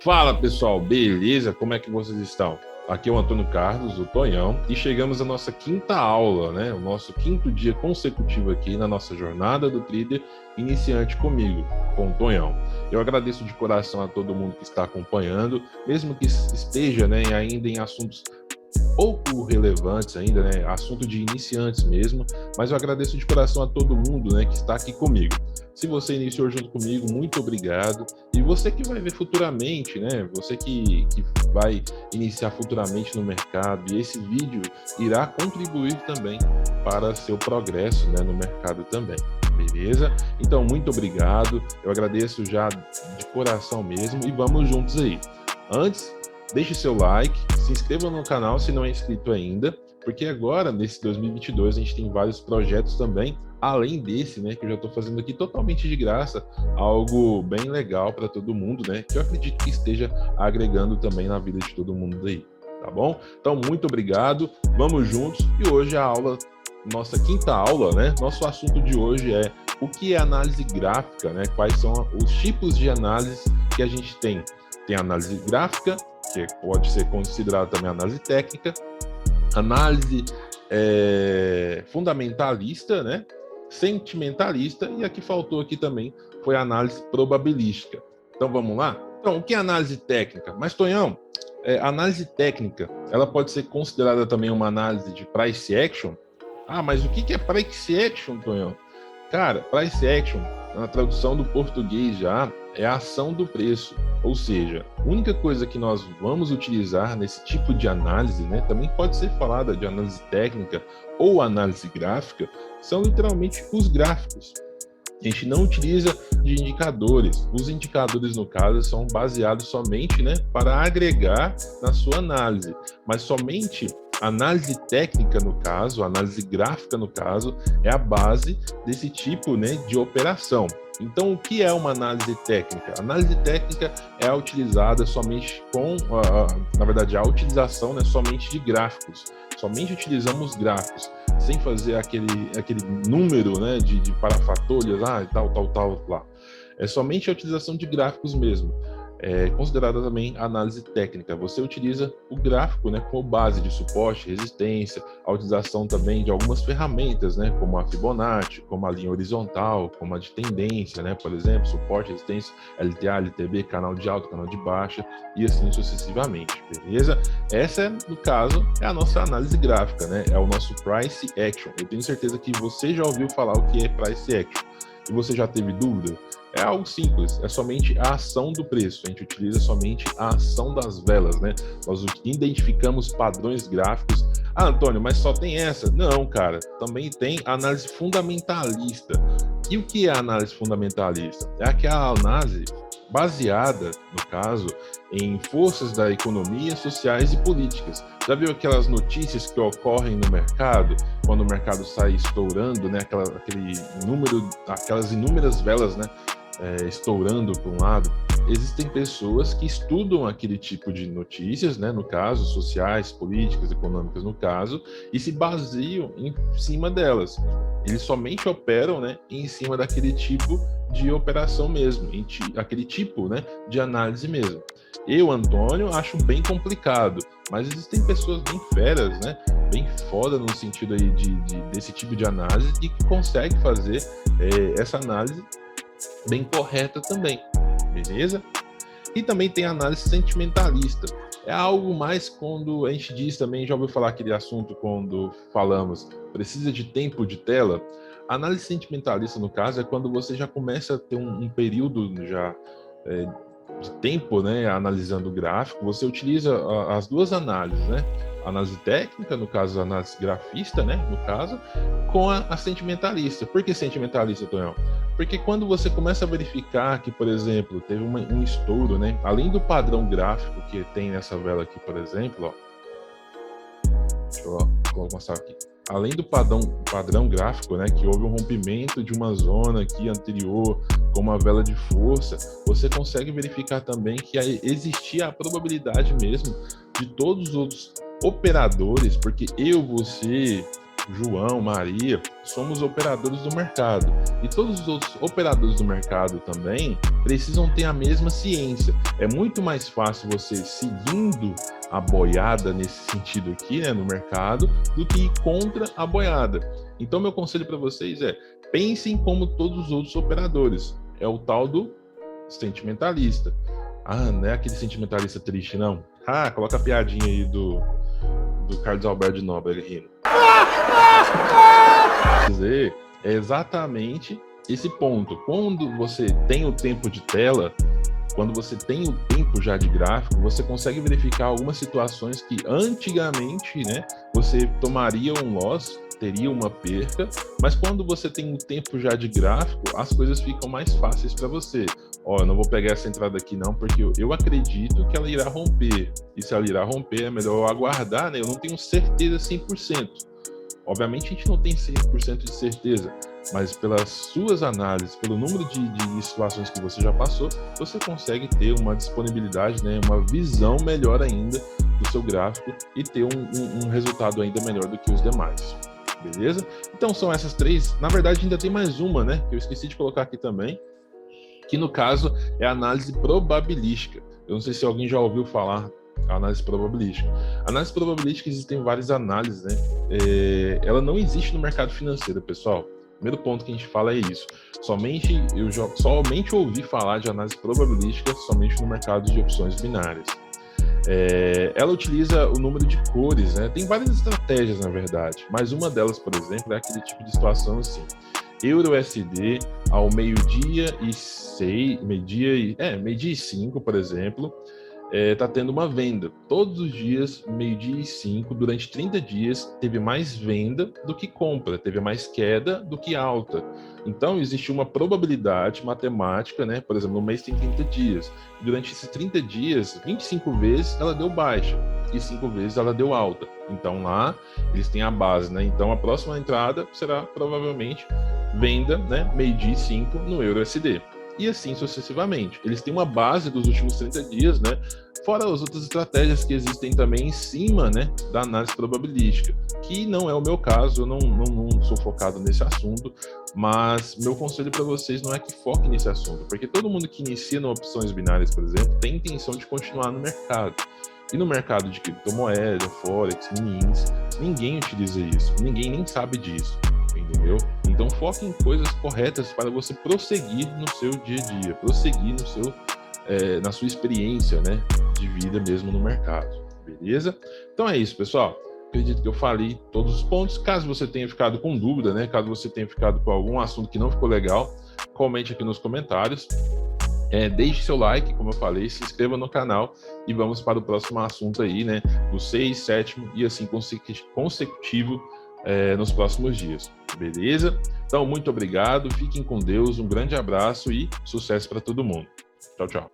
Fala pessoal, beleza? Como é que vocês estão? Aqui é o Antônio Carlos, o Tonhão, e chegamos à nossa quinta aula, né? O nosso quinto dia consecutivo aqui na nossa jornada do trader iniciante comigo, com o Tonhão. Eu agradeço de coração a todo mundo que está acompanhando, mesmo que esteja, né, ainda em assuntos pouco relevantes ainda, né? Assunto de iniciantes mesmo, mas eu agradeço de coração a todo mundo, né, que está aqui comigo. Se você iniciou junto comigo, muito obrigado. E você que vai ver futuramente, né? Você que vai iniciar futuramente no mercado, e esse vídeo irá contribuir também para seu progresso, né, no mercado também. Beleza? Então, muito obrigado. Eu agradeço já de coração mesmo e vamos juntos aí. Antes, deixe seu like, se inscreva no canal se não é inscrito ainda, porque agora, nesse 2022, a gente tem vários projetos também, além desse, né, que eu já estou fazendo aqui totalmente de graça, algo bem legal para todo mundo, né, que eu acredito que esteja agregando também na vida de todo mundo aí, tá bom? Então, muito obrigado, vamos juntos, e hoje a aula, nossa quinta aula, né, nosso assunto de hoje é o que é análise gráfica, né, quais são os tipos de análise que a gente tem. Tem análise gráfica, que pode ser considerada também análise técnica, análise fundamentalista, né? Sentimentalista, e a que faltou aqui também foi a análise probabilística. Então vamos lá? Então, o que é análise técnica? Mas, Tonhão, análise técnica, ela pode ser considerada também uma análise de price action? Ah, mas o que é price action, Tonhão? Cara, price action, na tradução do português já, é a ação do preço. Ou seja, a única coisa que nós vamos utilizar nesse tipo de análise, né, também pode ser falada de análise técnica ou análise gráfica, são literalmente os gráficos. A gente não utiliza de indicadores. Os indicadores, no caso, são baseados somente, né, para agregar na sua análise, mas somente a análise técnica, no caso, a análise gráfica, no caso, é a base desse tipo, né, de operação. Então, o que é uma análise técnica? A análise técnica é utilizada somente com, na verdade, a utilização, né, somente de gráficos. Somente utilizamos gráficos, sem fazer aquele número, né, de parafatolhas, tal, lá. É somente a utilização de gráficos mesmo. É considerada também análise técnica. Você utiliza o gráfico, né, como base de suporte, resistência, a utilização também de algumas ferramentas, né, como a Fibonacci, como a linha horizontal, como a de tendência, né, por exemplo, suporte, resistência, LTA, LTB, canal de alta, canal de baixa e assim sucessivamente, beleza? Essa, no caso, é a nossa análise gráfica, né, é o nosso price action. Eu tenho certeza que você já ouviu falar o que é price action. E você já teve dúvida? É algo simples, é somente a ação do preço. A gente utiliza somente a ação das velas, né? Nós identificamos padrões gráficos. Ah, Antônio, mas só tem essa? Não, cara. Também tem análise fundamentalista. E o que é a análise fundamentalista? É aquela análise baseada, no caso, em forças da economia, sociais e políticas. Já viu aquelas notícias que ocorrem no mercado, quando o mercado sai estourando, né? Aquele número, aquelas inúmeras velas, né? Estourando para um lado. Existem pessoas que estudam aquele tipo de notícias, né, no caso, sociais, políticas, econômicas, no caso, e se baseiam em cima delas. Eles somente operam, né, em cima daquele tipo de operação mesmo, aquele tipo, né, de análise mesmo. Eu, Antônio, acho bem complicado, mas existem pessoas bem feras, né, bem foda no sentido aí desse tipo de análise e que conseguem fazer essa análise bem correta também, beleza? E também tem a análise sentimentalista. É algo mais quando a gente diz também, já ouviu falar aquele assunto quando falamos, precisa de tempo de tela? A análise sentimentalista, no caso, é quando você já começa a ter um período já de tempo, né, analisando o gráfico, você utiliza as duas análises, né? A análise técnica, no caso, a análise grafista, né, no caso, com a sentimentalista. Por que sentimentalista, Tonhão? Porque quando você começa a verificar que, por exemplo, teve um estouro, né, além do padrão gráfico que tem nessa vela aqui, por exemplo, ó, deixa eu mostrar aqui. Além do padrão gráfico, né, que houve um rompimento de uma zona aqui anterior com uma vela de força, você consegue verificar também que existia a probabilidade mesmo de todos os outros operadores, porque eu, você, João, Maria, somos operadores do mercado. E todos os outros operadores do mercado também precisam ter a mesma ciência. É muito mais fácil você seguindo a boiada nesse sentido aqui, né, no mercado, do que ir contra a boiada. Então, meu conselho para vocês é: pensem como todos os outros operadores. É o tal do sentimentalista. Ah, não é aquele sentimentalista triste, não. Ah, coloca a piadinha aí do Carlos Alberto de Nóbrega rindo. Quer dizer, é exatamente esse ponto. Quando você tem o tempo de tela, quando você tem o tempo já de gráfico, você consegue verificar algumas situações que antigamente, né, você tomaria um loss, teria uma perca, mas quando você tem o tempo já de gráfico, as coisas ficam mais fáceis para você. Ó, eu não vou pegar essa entrada aqui não, porque eu acredito que ela irá romper. E se ela irá romper, é melhor eu aguardar, né? Eu não tenho certeza 100%. Obviamente a gente não tem 100% de certeza, mas pelas suas análises, pelo número de situações que você já passou, você consegue ter uma disponibilidade, né, uma visão melhor ainda do seu gráfico e ter um resultado ainda melhor do que os demais. Beleza? Então são essas três. Na verdade ainda tem mais uma, né, que eu esqueci de colocar aqui também, que no caso é a análise probabilística. Eu não sei se alguém já ouviu falar a análise probabilística. A análise probabilística, existem várias análises, né? Ela não existe no mercado financeiro, pessoal. O primeiro ponto que a gente fala é isso. Somente ouvi falar de análise probabilística somente no mercado de opções binárias. Ela utiliza o número de cores, né? Tem várias estratégias, na verdade, mas uma delas, por exemplo, é aquele tipo de situação assim: Euro-USD ao meio-dia e 5, por exemplo, está tendo uma venda. Todos os dias, meio-dia e 5, durante 30 dias, teve mais venda do que compra, teve mais queda do que alta. Então, existe uma probabilidade matemática, né? Por exemplo, no mês tem 30 dias. Durante esses 30 dias, 25 vezes ela deu baixa e 5 vezes ela deu alta. Então, lá, eles têm a base, né? Então, a próxima entrada será provavelmente venda, né? Meio-dia e 5 no Euro-USD. E assim sucessivamente. Eles têm uma base dos últimos 30 dias, né? Fora as outras estratégias que existem também em cima, né, da análise probabilística, que não é o meu caso, eu não sou focado nesse assunto, mas meu conselho para vocês não é que foque nesse assunto, porque todo mundo que inicia em opções binárias, por exemplo, tem intenção de continuar no mercado. E no mercado de criptomoeda, forex, mini-índice, ninguém utiliza isso, ninguém nem sabe disso, entendeu? Então foque em coisas corretas para você prosseguir no seu dia a dia, prosseguir no seu, na sua experiência, né, de vida mesmo no mercado, beleza? Então é isso, pessoal. Acredito que eu falei todos os pontos. Caso você tenha ficado com dúvida, né, caso você tenha ficado com algum assunto que não ficou legal, comente aqui nos comentários. Deixe seu like, como eu falei, se inscreva no canal e vamos para o próximo assunto aí, né, do 6, 7 e assim consecutivo nos próximos dias, beleza? Então, muito obrigado, fiquem com Deus, um grande abraço e sucesso para todo mundo. Tchau, tchau.